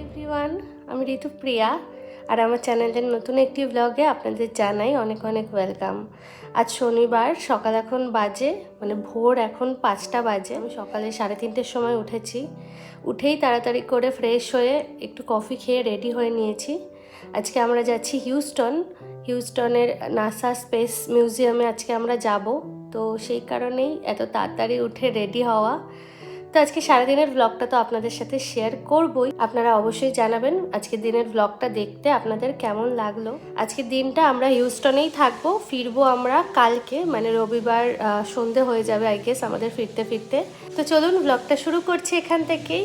Everyone, আমি ঋতুপ্রিয়া আর আমার চ্যানেলের নতুন একটি ব্লগে আপনাদের জানাই অনেক অনেক ওয়েলকাম। আজ শনিবার, সকাল এখন বাজে ভোর এখন 5টা বাজে। আমি সকালে 3:30-র সময় উঠেছি। উঠেই তাড়াতাড়ি করে ফ্রেশ হয়ে একটু কফি খেয়ে রেডি হয়ে নিয়েছি। আজকে আমরা যাচ্ছি হিউস্টনের নাসা স্পেস মিউজিয়ামে আজকে আমরা যাব। তো সেই কারণেই এত তাড়াতাড়ি উঠে রেডি হওয়া। তো আজকে সারাদিনের ব্লগটা তো আপনাদের সাথে শেয়ার করবই। আপনারা অবশ্যই জানাবেন আজকে দিনের ব্লগটা দেখতে আপনাদের কেমন লাগলো। আজকের দিনটা আমরা হিউস্টনেই থাকবো, ফিরবো আমরা কালকে রবিবার সন্ধে হয়ে যাবে আই গেস আমাদের ফিরতে ফিরতে। তো চলুন ব্লগটা শুরু করছি এখান থেকেই,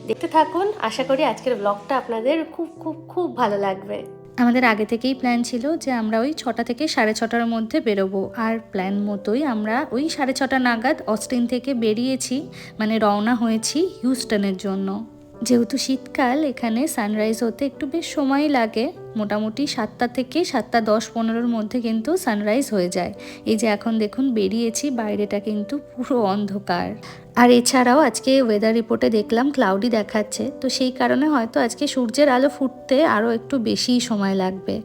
দেখতে থাকুন। আশা করি আজকের ব্লগটা আপনাদের খুব খুব খুব ভালো লাগবে। আমাদের আগে থেকেই প্ল্যান ছিল যে আমরা ওই 6টা থেকে 6:30টার মধ্যে বেরোবো, আর প্ল্যান মতোই আমরা ওই 6:30 নাগাদ অস্টিন থেকে বেরিয়েছি, রওনা হয়েছি হিউস্টনের জন্য। যেহেতু শীতকাল, এখানে সানরাইজ হতে একটু বেশ সময় লাগে। মোটামুটি 7টা থেকে 7:10-15-র মধ্যে কিন্তু সানরাইজ হয়ে যায়। এই যে এখন দেখুন বেরিয়েছি, বাইরেটা কিন্তু পুরো অন্ধকার। আর এছাড়াও আজকে ওয়েদার রিপোর্টে দেখলাম ক্লাউডি দেখাচ্ছে, তো সেই কারণে হয়তো আজকে সূর্যের আলো ফুটতে আরও একটু বেশিই সময় লাগবে।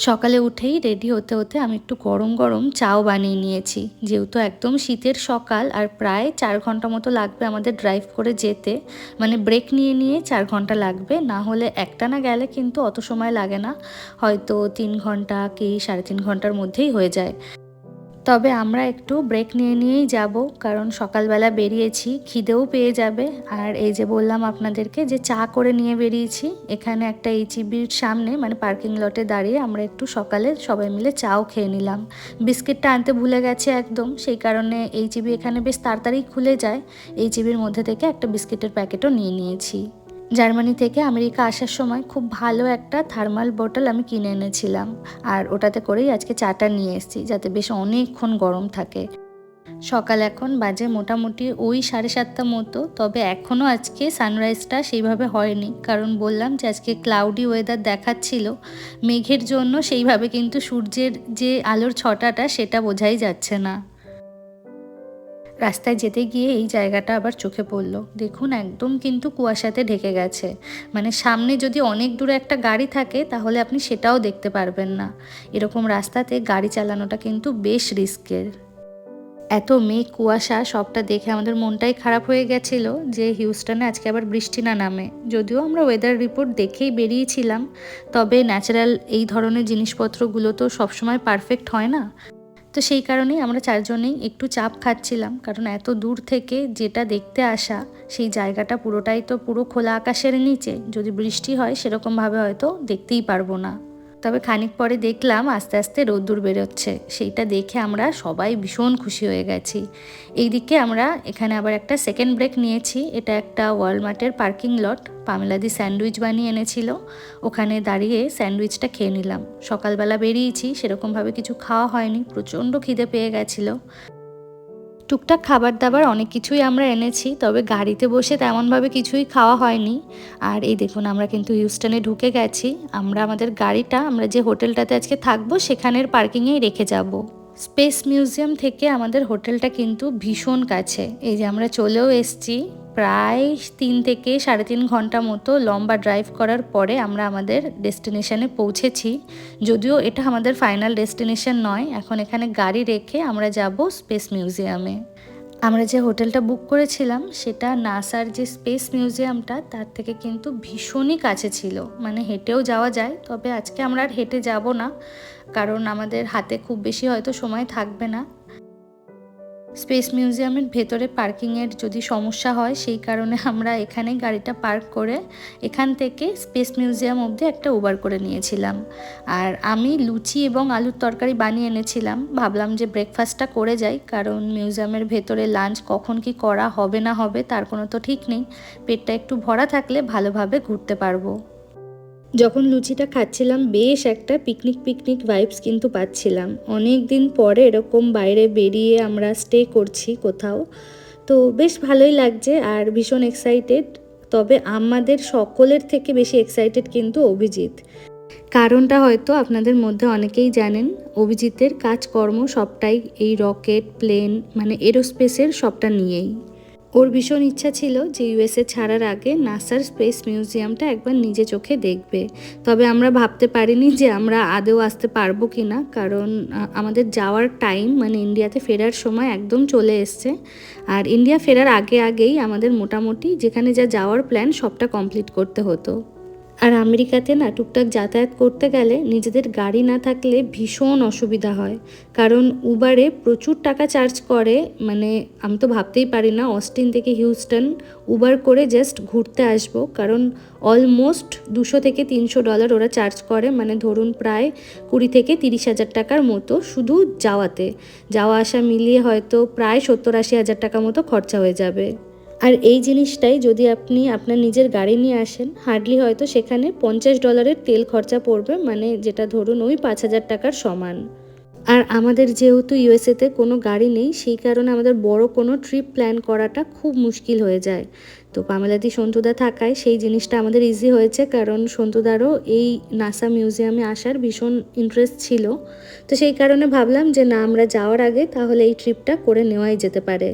সকালে উঠেই রেডি হতে হতে আমি একটু গরম গরম চাও বানিয়ে নিয়েছি। যেহেতু একদম শীতের সকাল আর প্রায় 4 ঘন্টা মতো লাগবে আমাদের ড্রাইভ করে যেতে, ব্রেক নিয়ে নিয়ে 4 ঘন্টা লাগবে, না হলে একটানা গেলে কিন্তু অত সময় লাগে না, হয়তো 3 ঘন্টা কি 3.5 ঘন্টার মধ্যেই হয়ে যায়। তবে আমরা একটু ব্রেক নিয়ে নিয়েই যাব, কারণ সকালবেলা বেরিয়েছি, খিদেও পেয়ে যাবে। আর এই যে বললাম আপনাদেরকে যে চা করে নিয়ে বেরিয়েছি, এখানে একটা এইচইবির সামনে পার্কিং লটে দাঁড়িয়ে আমরা একটু সকালে সবাই মিলে চাও খেয়ে নিলাম। বিস্কিটটা আনতে ভুলে গেছে একদম, সেই কারণে এইচইবি এখানে বেশ তাড়াতাড়ি খুলে যায়। এইচইবির মধ্যে থেকে একটা বিস্কিটের প্যাকেটও নিয়ে নিয়েছি। জার্মানি থেকে আমেরিকা আসার সময় খুব ভালো একটা থার্মাল বোতল আমি কিনে এনেছিলাম, আর ওটাতে করেই আজকে চাটা নিয়ে এসেছি, যাতে বেশ অনেকক্ষণ গরম থাকে। সকাল এখন বাজে মোটামুটি ওই 7:30 মতো, তবে এখনও আজকে সানরাইজটা সেইভাবে হয়নি, কারণ বললাম যে আজকে ক্লাউডি ওয়েদার দেখাচ্ছিল। মেঘের জন্য সেইভাবে কিন্তু সূর্যের যে আলোর ছটাটা সেটা বোঝাই যাচ্ছে না। রাস্তায় যেতে গিয়ে এই জায়গাটা আবার চোখে পড়লো, দেখুন একদম কিন্তু কুয়াশাতে ঢেকে গেছে। সামনে যদি অনেক দূরে একটা গাড়ি থাকে তাহলে আপনি সেটাও দেখতে পারবেন না। এরকম রাস্তাতে গাড়ি চালানোটা কিন্তু বেশ রিস্কের। এত মেঘ কুয়াশা সবটা দেখে আমাদের মনটাই খারাপ হয়ে গেছিল যে হিউস্টনে আজকে আবার বৃষ্টি না নামে। যদিও আমরা ওয়েদার রিপোর্ট দেখেই বেরিয়েছিলাম, তবে ন্যাচারাল এই ধরনের জিনিসপত্রগুলো তো সবসময় পারফেক্ট হয় না। তো সেই কারণেই আমরা 4 জনেই একটু চাপ খাচ্ছিলাম, কারণ এত দূর থেকে যেটা দেখতে আসা, সেই জায়গাটা পুরোটাই তো পুরো খোলা আকাশের নিচে, যদি বৃষ্টি হয় সেরকমভাবে হয়তো দেখতেই পারবো না। তবে খানিক পরে দেখলাম আস্তে আস্তে রোদ্দুর বেরোচ্ছে, সেইটা দেখে আমরা সবাই ভীষণ খুশি হয়ে গেছি। এইদিকে আমরা এখানে আবার একটা সেকেন্ড ব্রেক নিয়েছি। এটা একটা ওয়ালমার্টের পার্কিং লট, পামেলাদি স্যান্ডউইচ বানিয়ে এনেছিল, ওখানে দাঁড়িয়ে স্যান্ডউইচটা খেয়ে নিলাম। সকালবেলা বেরিয়েছি, সেরকমভাবে কিছু খাওয়া হয়নি, প্রচণ্ড খিদে পেয়ে গেছিলো। টুকটাক খাবার দাবার অনেক কিছুই আমরা এনেছি, তবে গাড়িতে বসে তেমনভাবে কিছুই খাওয়া হয়নি। আর এই দেখুন আমরা কিন্তু হিউস্টনে ঢুকে গেছি। আমরা আমাদের গাড়িটা আমরা যে হোটেলটাতে আজকে থাকবো সেখানের পার্কিংয়েই রেখে যাব। স্পেস মিউজিয়াম থেকে আমাদের হোটেলটা কিন্তু ভীষণ কাছে। এই যে আমরা চলেও এসছি, প্রায় 3 থেকে 3.5 ঘন্টা মতো লম্বা ড্রাইভ করার পরে আমরা আমাদের ডেস্টিনেশনে পৌঁছেছি। যদিও এটা আমাদের ফাইনাল ডেস্টিনেশন নয়, এখন এখানে গাড়ি রেখে আমরা যাব স্পেস মিউজিয়ামে। আমরা যে হোটেলটা বুক করেছিলাম সেটা নাসার যে স্পেস মিউজিয়ামটা তার থেকে কিন্তু ভীষণই কাছে ছিল, হেঁটেও যাওয়া যায়। তবে আজকে আমরা আর হেঁটে যাব না, কারণ আমাদের হাতে খুব বেশি হয়তো সময় থাকবে না। স্পেস মিউজিয়ামের ভেতরে পার্কিংয়ের যদি সমস্যা হয়, সেই কারণে আমরা এখানে গাড়িটা পার্ক করে এখান থেকে স্পেস মিউজিয়াম অবধি একটা উবার করে নিয়েছিলাম। আর আমি লুচি এবং আলুর তরকারি বানিয়ে এনেছিলাম, ভাবলাম যে ব্রেকফাস্টটা করে যাই, কারণ মিউজিয়ামের ভেতরে লাঞ্চ কখন কি করা হবে না হবে তার কোনো তো ঠিক নেই। পেটটা একটু ভরা থাকলে ভালোভাবে ঘুরতে পারবো। যখন লুচিটা খাচ্ছিলাম বেশ একটা পিকনিক পিকনিক ভাইবস কিন্তু পাচ্ছিলাম। অনেক দিন পরে এরকম বাইরে বেরিয়ে আমরা স্টে করছি কোথাও, তো বেশ ভালোই লাগছে আর ভীষণ এক্সাইটেড। তবে আমাদের সকলের থেকে বেশি এক্সাইটেড কিন্তু অভিজিৎ। কারণটা হয়তো আপনাদের মধ্যে অনেকেই জানেন, অভিজিতের কাজকর্ম সবটাই এই রকেট প্লেন এরোস্পেসের সবটা নিয়েই। ওর ভীষণ ইচ্ছা ছিল যে ইউএসএ ছাড়ার আগে নাসার স্পেস মিউজিয়ামটা একবার নিজে চোখে দেখবে। তবে আমরা ভাবতে পারিনি যে আমরা আদৌ আসতে পারবো কি না, কারণ আমাদের যাওয়ার টাইম মানে ইন্ডিয়াতে ফেরার সময় একদম চলে এসছে। আর ইন্ডিয়া ফেরার আগেই আমাদের মোটামুটি যেখানে যা যাওয়ার প্ল্যান সবটা কমপ্লিট করতে হতো। আর আমেরিকাতে না টুকটাক যাতায়াত করতে গেলে নিজেদের গাড়ি না থাকলে ভীষণ অসুবিধা হয়, কারণ উবারে প্রচুর টাকা চার্জ করে। মানে আমি তো ভাবতেই পারি না অস্টিন থেকে হিউস্টন উবার করে জাস্ট ঘুরতে আসবো, কারণ অলমোস্ট $200 থেকে $300 ওরা চার্জ করে। মানে ধরুন প্রায় 20 থেকে 30 হাজার টাকার মতো শুধু যাওয়া আসা মিলিয়ে হয়তো প্রায় 70-80 হাজার টাকা মতো খরচা হয়ে যাবে। আর এই জিনিসটাই যদি আপনি আপনার নিজের গাড়ি নিয়ে আসেন, হার্ডলি হয়তো সেখানে $50 তেল খরচা পড়বে, মানে যেটা ধরুন ওই 5,000 টাকার সমান। আর আমাদের যেহেতু ইউএসএতে কোনো গাড়ি নেই, সেই কারণে আমাদের বড় কোনো ট্রিপ প্ল্যান করাটা খুব মুশকিল হয়ে যায়। তো পামেলাদি সন্তুদা থাকায় সেই জিনিসটা আমাদের ইজি হয়েছে, কারণ সন্তুদারও এই নাসা মিউজিয়ামে আসার ভীষণ ইন্টারেস্ট ছিল। তো সেই কারণে ভাবলাম যে না, আমরা যাওয়ার আগে তাহলে এই ট্রিপটা করে নেওয়াই যেতে পারে।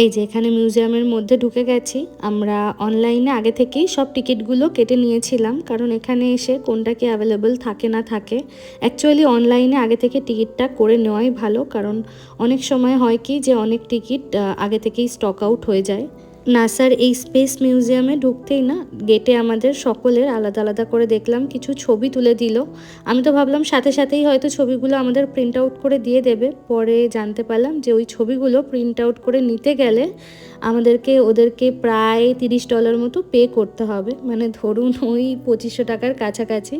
এই যে এখানে মিউজিয়ামের মধ্যে ঢুকে গেছি। আমরা অনলাইনে আগে থেকেই সব টিকিটগুলো কেটে নিয়েছিলাম, কারণ এখানে এসে কোনটা কি অ্যাভেলেবল থাকে না থাকে। অ্যাকচুয়ালি অনলাইনে আগে থেকে টিকিটটা করে নেওয়াই ভালো, কারণ অনেক সময় হয় কি যে অনেক টিকিট আগে থেকেই স্টক আউট হয়ে যায়। নাসার এই স্পেস মিউজিয়ামে ঢুকতেই না গেটে আমাদের সকলের আলাদা আলাদা করে দেখলাম কিছু ছবি তুলে দিল। আমি তো ভাবলাম সাথেই হয়তো ছবিগুলো আমাদের প্রিন্ট আউট করে দিয়ে দেবে, পরে জানতে পারলাম যে ওই ছবিগুলো প্রিন্ট আউট করে নিতে গেলে ওদেরকে প্রায় $30 মতো পে করতে হবে। মানে ধরুন ওই 2500 টাকার কাছাকাছি।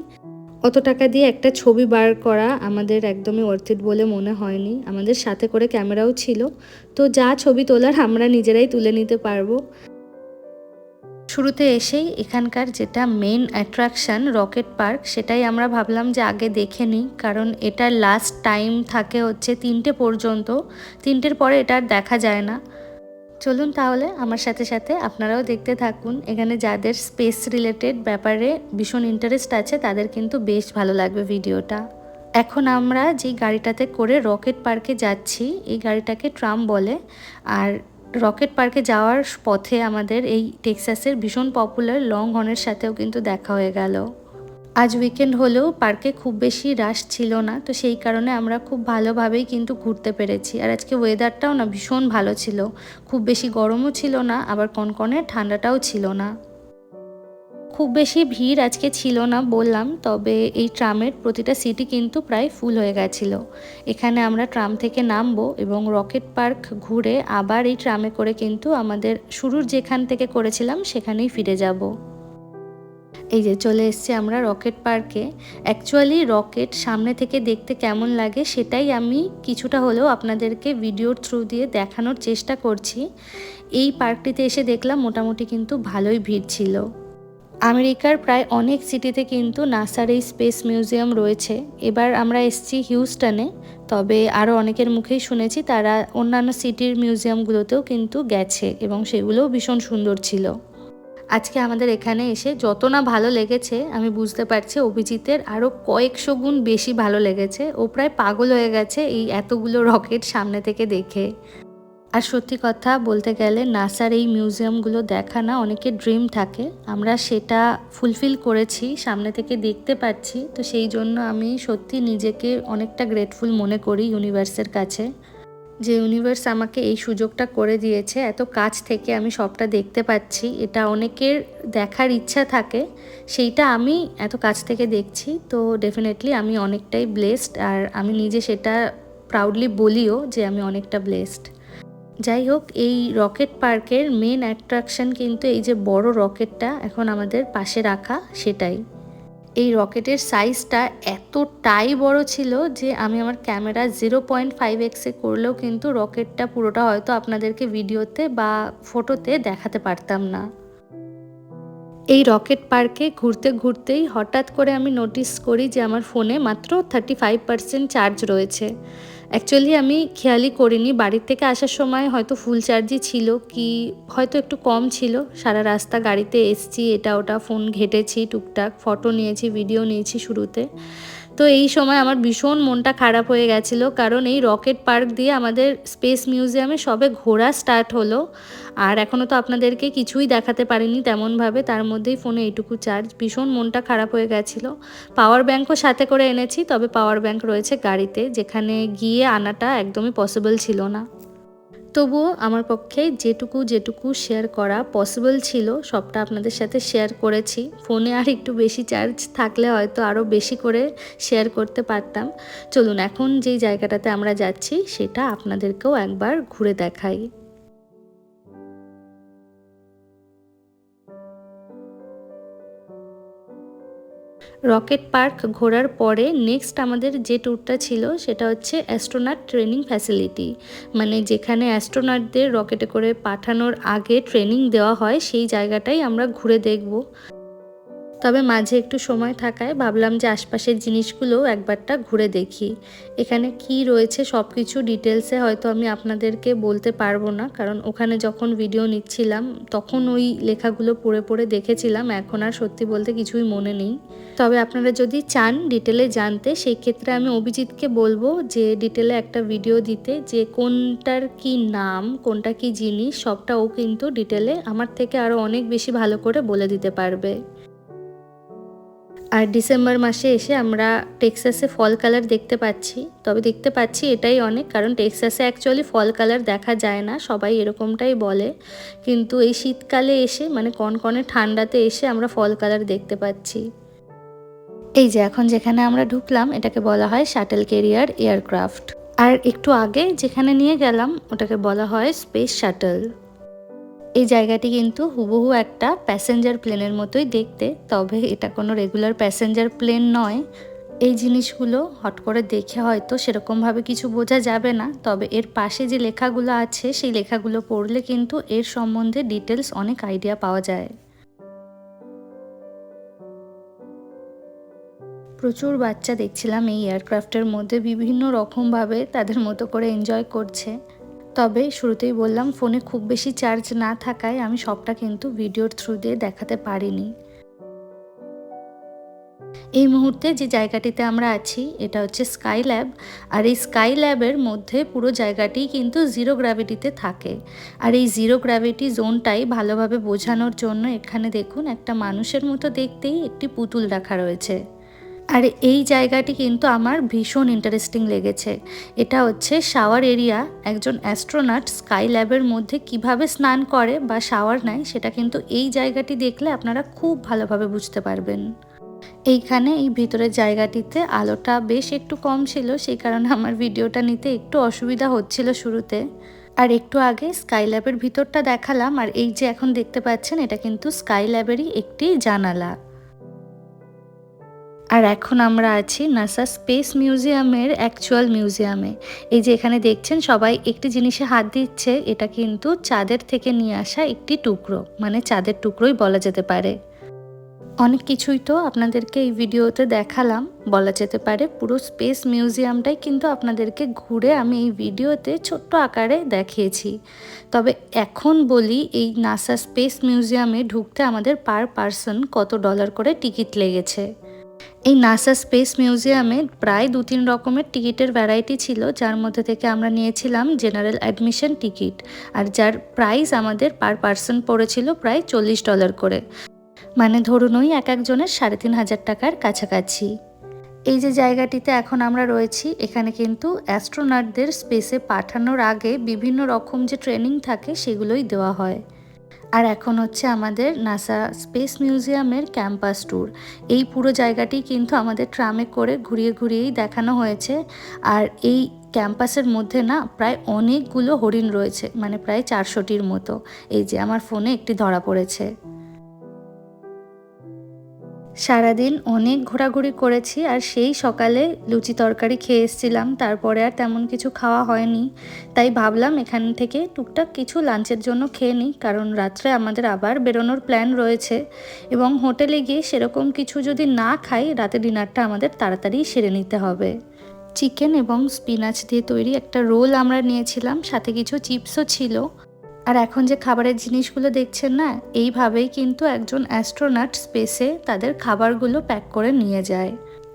অত টাকা দিয়ে একটা ছবি বার করা আমাদের একদমই ওয়ার্থ ইট বলে মনে হয়নি। আমাদের সাথে করে ক্যামেরাও ছিল, তো যা ছবি তোলার আমরা নিজেরাই তুলে নিতে পারবো। শুরুতে এসেই এখানকার যেটা মেন অ্যাট্রাকশান রকেট পার্ক, সেটাই আমরা ভাবলাম যে আগে দেখে নিই, কারণ এটার লাস্ট টাইম থাকে হচ্ছে 3টে পর্যন্ত। 3টের পরে এটা আর দেখা যায় না। চলুন তাহলে আমার সাথে সাথে আপনারাও দেখতে থাকুন। এখানে যাদের স্পেস রিলেটেড ব্যাপারে ভীষণ ইন্টারেস্ট আছে তাদের কিন্তু বেশ ভালো লাগবে ভিডিওটা। এখন আমরা যেই গাড়িটাতে করে রকেট পার্কে যাচ্ছি, এই গাড়িটাকে ট্রাম বলে। আর রকেট পার্কে যাওয়ার পথে আমাদের এই টেক্সাসের ভীষণ পপুলার লং হর্নের সাথেও কিন্তু দেখা হয়ে গেল। আজ উইকেন্ড হলেও পার্কে খুব বেশি রাশ ছিল না, তো সেই কারণে আমরা খুব ভালোভাবেই কিন্তু ঘুরতে পেরেছি। আর আজকে ওয়েদারটাও না ভীষণ ভালো ছিল, খুব বেশি গরমও ছিল না, আবার কনকনে ঠান্ডাটাও ছিল না। খুব বেশি ভিড় আজকে ছিল না বললাম, তবে এই ট্রামের প্রতিটা সিটই কিন্তু প্রায় ফুল হয়ে গেছিলো। এখানে আমরা ট্রাম থেকে নামবো এবং রকেট পার্ক ঘুরে আবার এই ট্রামে করে কিন্তু আমাদের শুরুর যেখান থেকে করেছিলাম সেখানেই ফিরে যাব। এই যে চলে এসেছি আমরা রকেট পার্কে। অ্যাকচুয়ালি রকেট সামনে থেকে দেখতে কেমন লাগে সেটাই আমি কিছুটা হলেও আপনাদেরকে ভিডিওর থ্রু দিয়ে দেখানোর চেষ্টা করছি। এই পার্কটিতে এসে দেখলাম মোটামুটি কিন্তু ভালোই ভিড় ছিল। আমেরিকার প্রায় অনেক সিটিতে কিন্তু নাসার এই স্পেস মিউজিয়াম রয়েছে। এবার আমরা এসেছি হিউস্টনে, তবে আরও অনেকের মুখেই শুনেছি তারা অন্যান্য সিটির মিউজিয়ামগুলোতেও কিন্তু গেছে এবং সেগুলোও ভীষণ সুন্দর ছিল। আজকে আমাদের এখানে এসে যত না ভালো লেগেছে, আমি বুঝতে পারছি অভিজিতের আরও কয়েকশো গুণ বেশি ভালো লেগেছে। ও প্রায় পাগল হয়ে গেছে এই এতগুলো রকেট সামনে থেকে দেখে। আর সত্যি কথা বলতে গেলে নাসার এই মিউজিয়ামগুলো দেখা না অনেকের ড্রিম থাকে, আমরা সেটা ফুলফিল করেছি, সামনে থেকে দেখতে পাচ্ছি। তো সেই জন্য আমি সত্যি নিজেকে অনেকটা গ্রেটফুল মনে করি ইউনিভার্সের কাছে, যে ইউনিভার্স আমাকে এই সুযোগটা করে দিয়েছে, এত কাছ থেকে আমি সবটা দেখতে পাচ্ছি। এটা অনেকের দেখার ইচ্ছা থাকে, সেইটা আমি এত কাছ থেকে দেখছি। তো ডেফিনেটলি আমি অনেকটাই ব্লেসড, আর আমি নিজে সেটা প্রাউডলি বলিও যে আমি অনেকটা ব্লেসড। যাই হোক, এই রকেট পার্কের মেন অ্যাট্রাকশন কিন্তু এই যে বড় রকেটটা এখন আমাদের পাশে রাখা, সেটাই। এই রকেটের সাইজটা এতটাই বড় ছিল যে আমি আমার ক্যামেরা 0.5x করলেও কিন্তু রকেটটা পুরোটা হয়তো আপনাদেরকে ভিডিওতে বা ফটোতে দেখাতে পারতাম না। এই রকেট পার্কে ঘুরতে ঘুরতেই হঠাৎ করে আমি নোটিস করি যে আমার ফোনে মাত্র 35% চার্জ রয়েছে। অ্যাকচুয়ালি আমি খেয়ালই করিনি, বাড়ির থেকে আসার সময় হয়তো ফুল চার্জই ছিল, কি হয়তো একটু কম ছিল। সারা রাস্তা গাড়িতে এসছি, এটা ওটা ফোন ঘেটেছি, টুকটাক ফটো নিয়েছি, ভিডিও নিয়েছি শুরুতে। তো এই সময় আমার ভীষণ মনটা খারাপ হয়ে গেছিলো, কারণ এই রকেট পার্ক দিয়ে আমাদের স্পেস মিউজিয়ামে সবে ঘোরা স্টার্ট হলো, আর এখনও তো আপনাদেরকে কিছুই দেখাতে পারিনি তেমনভাবে, তার মধ্যেই ফোনে এইটুকু চার্জ। ভীষণ মনটা খারাপ হয়ে গেছিলো। পাওয়ার ব্যাঙ্কও সাথে করে এনেছি, তবে পাওয়ার ব্যাঙ্ক রয়েছে গাড়িতে, যেখানে গিয়ে আনাটা একদমই পসিবল ছিল না। তবুও আমার পক্ষে যেটুকু শেয়ার করা পসিবল ছিল সবটা আপনাদের সাথে শেয়ার করেছি। ফোনে আর একটু বেশি চার্জ থাকলে হয়তো আরও বেশি করে শেয়ার করতে পারতাম। চলুন এখন যেই জায়গাটাতে আমরা যাচ্ছি সেটা আপনাদেরকেও একবার ঘুরে দেখাই। রকেট পার্ক ঘোরার পরে নেক্সট আমাদের যে ট্যুরটা ছিল সেটা হচ্ছে অ্যাস্ট্রোনট ট্রেনিং ফ্যাসিলিটি, মানে যেখানে অ্যাস্ট্রোনটদের রকেটে করে পাঠানোর আগে ট্রেনিং দেওয়া হয়, সেই জায়গাটাই আমরা ঘুরে দেখব। তবে মাঝে একটু সময় থাকায় ভাবলাম যে আশপাশের জিনিসগুলো একবারটা ঘুরে দেখি। এখানে কি রয়েছে সব কিছু ডিটেলসে হয়তো আমি আপনাদেরকে বলতে পারবো না, কারণ ওখানে যখন ভিডিও নিচ্ছিলাম তখন ওই লেখাগুলো পড়ে দেখেছিলাম, এখন আর সত্যি বলতে কিছুই মনে নেই। তবে আপনারা যদি চান ডিটেলে জানতে, সেই ক্ষেত্রে আমি অভিজিৎকে বলবো যে ডিটেলে একটা ভিডিও দিতে, যে কোনটার কি নাম, কোনটা কি জিনিস, সবটা ও কিন্তু ডিটেলে আমার থেকে আরও অনেক বেশি ভালো করে বলে দিতে পারবে। আর ডিসেম্বর মাসে এসে আমরা টেক্সাসে ফল কালার দেখতে পাচ্ছি, তবে দেখতে পাচ্ছি এটাই অনেক, কারণ টেক্সাসে অ্যাকচুয়ালি ফল কালার দেখা যায় না, সবাই এরকমটাই বলে, কিন্তু এই শীতকালে এসে মানে কনকনে ঠান্ডাতে এসে আমরা ফল কালার দেখতে পাচ্ছি। এই যে এখন যেখানে আমরা ঢুকলাম এটাকে বলা হয় শাটেল ক্যারিয়ার এয়ারক্রাফট, আর একটু আগে যেখানে নিয়ে গেলাম ওটাকে বলা হয় স্পেস শাটল। এই জায়গাটি কিন্তু হুবহু একটা প্যাসেঞ্জার প্লেনের মতোই দেখতে, তবে এটা কোনো রেগুলার প্যাসেঞ্জার প্লেন নয়। এই জিনিসগুলো হট করে দেখে হয়তো সেরকমভাবে কিছু বোঝা যাবে না, তবে এর পাশে যে লেখাগুলো আছে সেই লেখাগুলো পড়লে কিন্তু এর সম্বন্ধে ডিটেলস অনেক আইডিয়া পাওয়া যায়। প্রচুর বাচ্চা দেখছিলাম এই এয়ারক্রাফটের মধ্যে বিভিন্ন রকমভাবে তাদের মতো করে এনজয় করছে। তবে শুরুতেই বললাম ফোনে খুব বেশি চার্জ না থাকায় আমি সবটা কিন্তু ভিডিওর থ্রু দিয়ে দেখাতে পারিনি। এই মুহূর্তে যে জায়গাটিতে আমরা আছি এটা হচ্ছে স্কাই ল্যাব, আর এই স্কাই ল্যাবের মধ্যে পুরো জায়গাটি কিন্তু জিরো গ্র্যাভিটিতে থাকে। আর এই জিরো গ্র্যাভিটি জোনটাই ভালোভাবে বোঝানোর জন্য এখানে দেখুন একটা মানুষের মতো দেখতেই একটি পুতুল রাখা রয়েছে। আর এই জায়গাটি কিন্তু আমার ভীষণ ইন্টারেস্টিং লেগেছে। এটা হচ্ছে শাওয়ার এরিয়া। একজন অ্যাস্ট্রোনট স্কাই ল্যাবের মধ্যে কিভাবে স্নান করে বা শাওয়ার নেয় সেটা কিন্তু এই জায়গাটি দেখলে আপনারা খুব ভালোভাবে বুঝতে পারবেন। এইখানে এই ভিতরের জায়গাটিতে আলোটা বেশ একটু কম ছিল, সেই কারণে আমার ভিডিওটা নিতে একটু অসুবিধা হচ্ছিল শুরুতে। আর একটু আগে স্কাই ল্যাবের ভিতরটা দেখালাম, আর এই যে এখন দেখতে পাচ্ছেন এটা কিন্তু স্কাই ল্যাবেরই একটি জানালা। আর এখন আমরা আছি নাসা স্পেস মিউজিয়ামের অ্যাকচুয়াল মিউজিয়ামে। এই যে এখানে দেখছেন সবাই একটি জিনিসে হাত দিচ্ছে, এটা কিন্তু চাঁদের থেকে নিয়ে আসা একটি টুকরো, মানে চাঁদের টুকরোই বলা যেতে পারে। অনেক কিছুই তো আপনাদেরকে এই ভিডিওতে দেখালাম, বলা যেতে পারে পুরো স্পেস মিউজিয়ামটাই কিন্তু আপনাদেরকে ঘুরে আমি এই ভিডিওতে ছোট্ট আকারে দেখিয়েছি। তবে এখন বলি এই নাসা স্পেস মিউজিয়ামে ঢুকতে আমাদের পার পারসন কত ডলার করে টিকিট লেগেছে। এই নাসা স্পেস মিউজিয়ামে প্রায় 2-3 রকমের টিকিটের ভ্যারাইটি ছিল, যার মধ্যে থেকে আমরা নিয়েছিলাম জেনারেল অ্যাডমিশন টিকিট, আর যার প্রাইস আমাদের পার পারসন পড়েছিল প্রায় $40 করে, মানে ধরুন ওই এক একজনের 3,500 টাকার কাছাকাছি। এই যে জায়গাটিতে এখন আমরা রয়েছি এখানে কিন্তু অ্যাস্ট্রোনটদের স্পেসে পাঠানোর আগে বিভিন্ন রকম যে ট্রেনিং থাকে সেগুলোই দেওয়া হয়। আর এখন হচ্ছে আমাদের নাসা স্পেস মিউজিয়ামের ক্যাম্পাস ট্যুর। এই পুরো জায়গাটি কিন্তু আমাদের ট্রামে করে ঘুরিয়েই দেখানো হয়েছে। আর এই ক্যাম্পাসের মধ্যে না প্রায় অনেকগুলো হরিণ রয়েছে, মানে প্রায় 400টির মতো। এই যে আমার ফোনে একটি ধরা পড়েছে। সারাদিন অনেক ঘোরাঘুরি করেছি, আর সেই সকালে লুচি তরকারি খেয়ে এসেছিলাম, তারপরে আর তেমন কিছু খাওয়া হয়নি। তাই ভাবলাম এখান থেকে টুকটাক কিছু লাঞ্চের জন্য খেয়ে নিই, কারণ রাত্রে আমাদের আবার বেরোনোর প্ল্যান রয়েছে, এবং হোটেলে গিয়ে সেরকম কিছু যদি না খাই রাতে ডিনারটা আমাদের তাড়াতাড়ি সেরে নিতে হবে। চিকেন এবং স্পিনাচ দিয়ে তৈরি একটা রোল আমরা নিয়েছিলাম, সাথে কিছু চিপসও ছিল। আর এখন যে খাবারের জিনিসগুলো দেখছেন না, এইভাবেই কিন্তু একজন অ্যাস্ট্রোনট স্পেসে তাদের খাবারগুলো প্যাক করে নিয়ে যায়।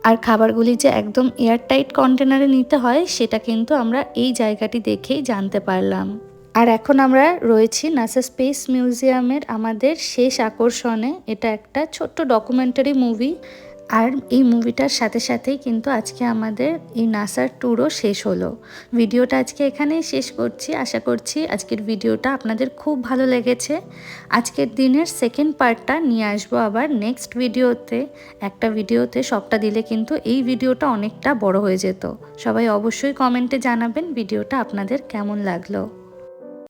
আর খাবারগুলি যে একদম এয়ারটাইট কন্টেনারে নিতে হয় সেটা কিন্তু আমরা এই জায়গাটি দেখেই জানতে পারলাম। আর এখন আমরা রয়েছি নাসা স্পেস মিউজিয়ামের আমাদের শেষ আকর্ষণে। এটা একটা ছোট্ট ডকুমেন্টারি মুভি, আর এই মুভিটার সাথে সাথেই কিন্তু আজকে আমাদের এই নাসার ট্যুরও শেষ হলো। ভিডিওটা আজকে এখানেই শেষ করছি। আশা করছি আজকের ভিডিওটা আপনাদের খুব ভালো লেগেছে। আজকের দিনের সেকেন্ড পার্টটা নিয়ে আসবো আবার নেক্সট ভিডিওতে। একটা ভিডিওতে সবটা দিলে কিন্তু এই ভিডিওটা অনেকটা বড় হয়ে যেত। সবাই অবশ্যই কমেন্টে জানাবেন ভিডিওটা আপনাদের কেমন লাগলো।